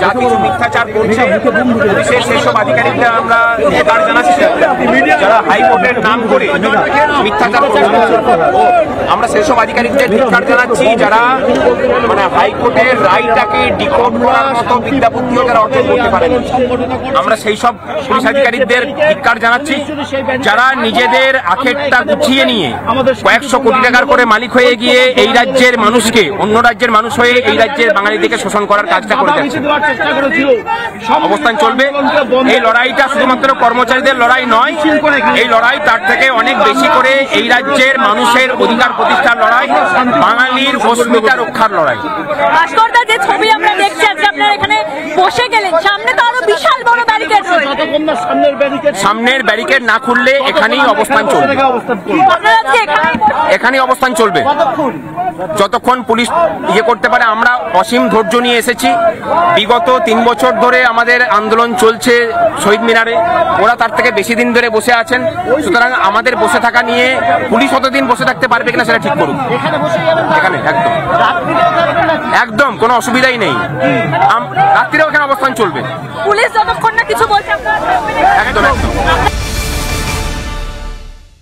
যা কিছু মিথ্যাচার করছে পুলিশের সেসব আধিকারিকদের আমরা ধিক্কার জানাচ্ছি, যারা হাইকোর্টের নাম করে মিথ্যাচার করছে আমরা সেসব আধিকারিকদের ধিক্কার জানাচ্ছি, যারা মানে হাইকোর্টের রায়টাকে ডিকোড করার মতো বিদ্যা বুদ্ধিও যারা অর্জন করতে পারেন। আমরা সেই সব পুলিশ আধিকারিকদের ধিক্কার জানাচ্ছি, যারা নিজেদের আখেরটা গুছিয়ে নিয়ে কয়েকশো কোটি টাকার করে মালিক হয়ে গিয়ে এই রাজ্যের মানুষকে অন্য রাজ্যের মানুষ হয়ে এই রাজ্যের বাঙালিদেরকে শোষণ করার কাজটা করে যাচ্ছে। অবস্থান চলবে। এই লড়াইটা শুধুমাত্র কর্মচারীদের লড়াই নয়, এই লড়াই তার থেকে অনেক বেশি করে এই রাজ্যের মানুষের অধিকার প্রতিষ্ঠার লড়াই, বাঙালির অস্মিতা রক্ষার লড়াই। ভাস্করদা, যে ছবি আমরা দেখছি আজকে আপনারা এখানে বসে গেলেন, সামনে তো আরো বিশাল বড় ব্যারিকেড রয়েছে, সামনের ব্যারিকেড না খুললে এখানেই অবস্থান চলবে, এখানেই অবস্থান চলবে যতক্ষণ পুলিশ ইয়ে করতে পারে। আমরা অসীম ধৈর্য নিয়ে এসেছি, বিগত 3 বছর ধরে আমাদের আন্দোলন চলছে শহীদ মিনারে, ওরা তার থেকে বেশি দিন ধরে বসে আছেন। সুতরাং আমাদের বসে থাকা নিয়ে পুলিশ কতদিন বসে থাকতে পারবে কিনা সেটা ঠিক করুন। এখানে একদম একদম কোনো অসুবিধাই নেই, রাত্রিরেও এখানে অবস্থান চলবে। পুলিশ যতক্ষণ না কিছু বলছে একদম।